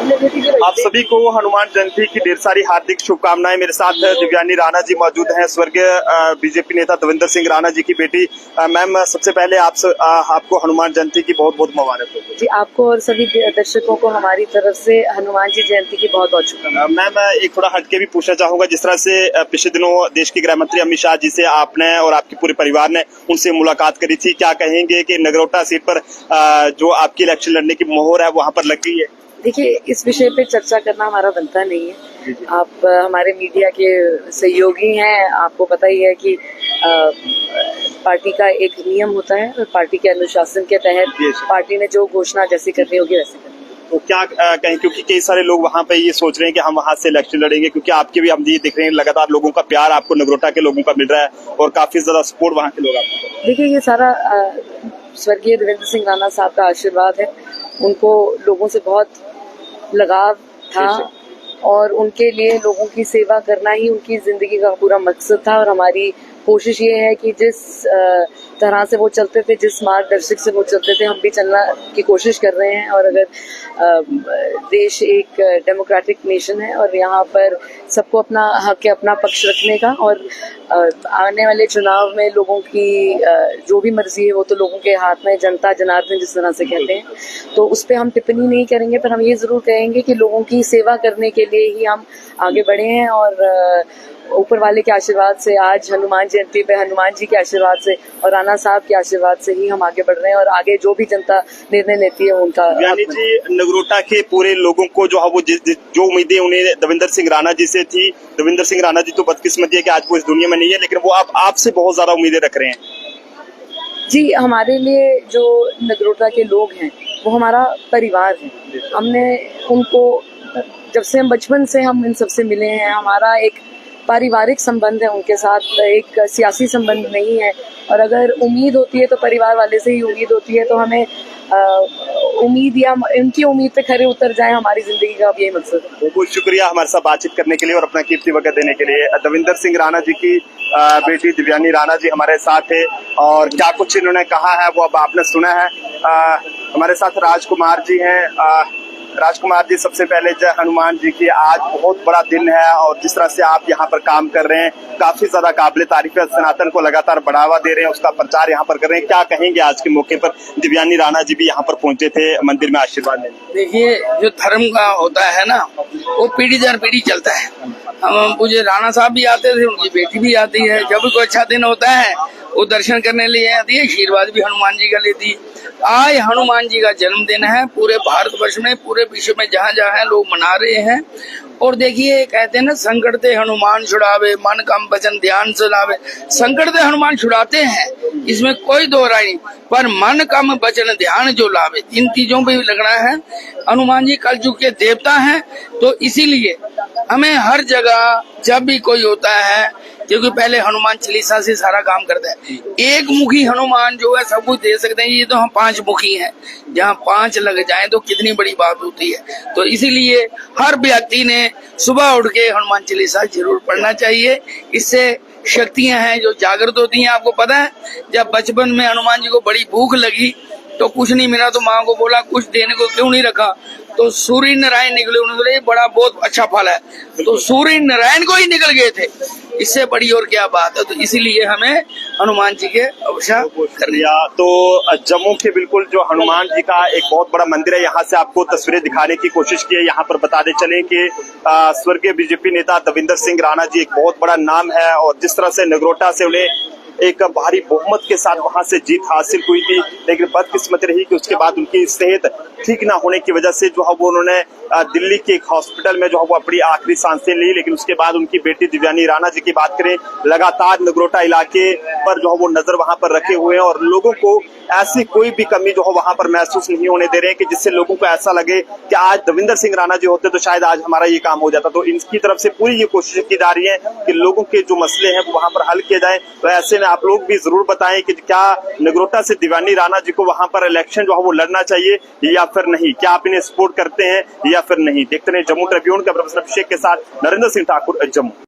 आप सभी को हनुमान जयंती की ढेर सारी हार्दिक शुभकामनाएं। मेरे साथ दिव्यानी राणा जी मौजूद हैं, स्वर्गीय बीजेपी नेता दविंदर सिंह राणा जी की बेटी। मैम, सबसे पहले आपको हनुमान जयंती की बहुत बहुत मुबारक हो। जी, आपको और सभी दर्शकों को हमारी तरफ से हनुमान जी जयंती की बहुत बहुत शुभकामनाएं। मैम, एक थोड़ा हटके भी पूछना चाहूंगा, जिस तरह से पिछले दिनों देश के गृह मंत्री अमित शाह जी से आपने और आपके पूरे परिवार ने उनसे मुलाकात करी थी, क्या कहेंगे कि नगरोटा सीट पर जो आपकी इलेक्शन लड़ने की मोहर है वहाँ पर लग गई है? देखिए, इस विषय पे चर्चा करना हमारा बनता नहीं है। आप हमारे मीडिया के सहयोगी हैं, आपको पता ही है कि पार्टी का एक नियम होता है और पार्टी के अनुशासन के तहत पार्टी ने जो घोषणा जैसी करनी होगी वैसे करनी। तो क्या कहें, क्योंकि कई सारे लोग वहाँ पे ये सोच रहे हैं कि हम वहाँ से इलेक्शन लड़ेंगे, क्योंकि आपके भी हम ये देख रहे हैं लगातार लोगों का प्यार आपको नगरोटा के लोगों का मिल रहा है और काफी ज्यादा सपोर्ट वहाँ के लोग आपको। देखिए, ये सारा स्वर्गीय दविंदर सिंह राणा साहब का आशीर्वाद है। उनको लोगों से बहुत लगाव था और उनके लिए लोगों की सेवा करना ही उनकी जिंदगी का पूरा मकसद था। और हमारी कोशिश ये है कि जिस तरह से वो चलते थे, जिस मार्गदर्शक से वो चलते थे, हम भी चलना की कोशिश कर रहे हैं। और अगर देश एक डेमोक्रेटिक नेशन है और यहाँ पर सबको अपना हक है अपना पक्ष रखने का, और आने वाले चुनाव में लोगों की जो भी मर्जी है वो तो लोगों के हाथ में, जनता जनार्दन जिस तरह से कहते हैं, तो उस पर हम टिप्पणी नहीं करेंगे। पर हम ये जरूर कहेंगे कि लोगों की सेवा करने के लिए ही हम आगे बढ़े हैं और ऊपर वाले के आशीर्वाद से, आज हनुमान जयंती पे हनुमान जी के आशीर्वाद से और राणा साहब के आशीर्वाद से ही हम आगे बढ़ रहे हैं। और आगे जो भी जनता निर्णय लेती है उनका। यानी जी, नगरोटा के पूरे लोगों को जो है वो जो उम्मीदें उन्हें दविंदर सिंह राणा जी से थी, दविंदर सिंह राणा जी तो बदकिस्मती है कि आज वो इस दुनिया में नहीं है, लेकिन वो आपसे बहुत ज्यादा उम्मीदें रख रहे हैं। जी, हमारे लिए जो नगरोटा के लोग हैं वो हमारा परिवार है। हमने उनको, जब से हम बचपन से हम इन सबसे मिले हैं, हमारा एक पारिवारिक संबंध है उनके साथ, एक सियासी संबंध नहीं है। और अगर उम्मीद होती है तो परिवार वाले से ही उम्मीद होती है, तो हमें उम्मीद या इनकी उम्मीद पे खरे उतर जाए, हमारी जिंदगी का अब यही मकसद है। बहुत बहुत शुक्रिया हमारे साथ बातचीत करने के लिए और अपना कीमती वक्त देने के लिए। दविंदर सिंह राणा जी की बेटी दिव्यानी राणा जी हमारे साथ है और क्या कुछ इन्होंने कहा है वो अब आपने सुना है। हमारे साथ राजकुमार जी हैं। राजकुमार जी, सबसे पहले जय हनुमान जी की। आज बहुत बड़ा दिन है और जिस तरह से आप यहाँ पर काम कर रहे हैं काफी ज्यादा काबिल तारीफ है। सनातन को लगातार बढ़ावा दे रहे हैं, उसका प्रचार यहाँ पर कर रहे हैं। क्या कहेंगे आज के मौके पर? दिव्यानी राणा जी भी यहाँ पर पहुंचे थे मंदिर में आशीर्वाद लेने। देखिए, जो धर्म का होता है ना, वो पीढ़ी दर पीढ़ी चलता है। हम मुझे राणा साहब भी आते थे, उनकी बेटी भी आती है। जब भी कोई अच्छा दिन होता है वो दर्शन करने लिए आती है, आशीर्वाद भी हनुमान जी का लेती है। आज हनुमान जी का जन्मदिन है, पूरे भारतवर्ष में, पूरे विश्व में जहाँ जहाँ है लोग मना रहे हैं। और देखिए, कहते हैं ना, संकट ते हनुमान छुड़ावे, मन कम वचन ध्यान से लावे। संकट ते हनुमान छुड़ाते हैं, इसमें कोई दो राय नहीं, पर मन कम वचन ध्यान जो लावे, इन चीजों पे लगना है। हनुमान जी कलयुग के देवता हैं, तो इसीलिए हमें हर जगह जब भी कोई होता है, क्योंकि पहले हनुमान चालीसा से सारा काम करता है। एक मुखी हनुमान जो है सब कुछ दे सकते हैं, ये तो हम 5 मुखी हैं। जहाँ 5 लग जाएं तो कितनी बड़ी बात होती है। तो इसीलिए हर व्यक्ति ने सुबह उठ के हनुमान चालीसा जरूर पढ़ना चाहिए। इससे शक्तियां हैं जो जागृत होती हैं। आपको पता है, जब बचपन में हनुमान जी को बड़ी भूख लगी तो कुछ नहीं मिला, तो माँ को बोला कुछ देने को क्यों नहीं रखा, तो सूर्य नारायण निकले। उन्होंने बोला ये बड़ा बहुत अच्छा फल है, तो सूर्य नारायण को ही निकल गए थे। इससे बड़ी और क्या बात है। तो इसीलिए हमें हनुमान जी के अवसर कर लिया। तो जम्मू के बिल्कुल जो हनुमान जी का एक बहुत बड़ा मंदिर है, यहाँ से आपको तस्वीरें दिखाने की कोशिश की है। यहाँ पर बताते चले कि स्वर्गीय बीजेपी नेता दविंदर सिंह राणा जी एक बहुत बड़ा नाम है और जिस तरह से नगरोटा से उन्हें एक भारी बहुमत के साथ वहां से जीत हासिल हुई थी, लेकिन बदकिस्मती रही कि उसके बाद उनकी सेहत ठीक ना होने की वजह से जो है वो उन्होंने दिल्ली के एक हॉस्पिटल में जो है वो अपनी आखिरी सांसें ली। लेकिन उसके बाद उनकी बेटी दिव्यानी राणा जी की बात करें, लगातार नगरोटा इलाके पर जो है वो नजर वहां पर रखे हुए हैं और लोगों को ऐसी कोई भी कमी जो है वहां पर महसूस नहीं होने दे रहे हैं कि जिससे लोगों को ऐसा लगे कि आज दविंदर सिंह राणा जी होते तो शायद आज हमारा ये काम हो जाता। तो इनकी तरफ से पूरी ये कोशिश की जा रही है कि लोगों के जो मसले हैं वो वहां पर हल किए जाए। तो ऐसे में आप लोग भी जरूर बताएं कि क्या नगरोटा से दिव्यानी राणा जी को वहां पर इलेक्शन जो है वो लड़ना चाहिए या फिर नहीं, क्या आप इन्हें सपोर्ट करते हैं या फिर नहीं। देखते रहे जम्मू ट्रिब्यून के अभिषेक के साथ नरेंद्र सिंह ठाकुर, जम्मू।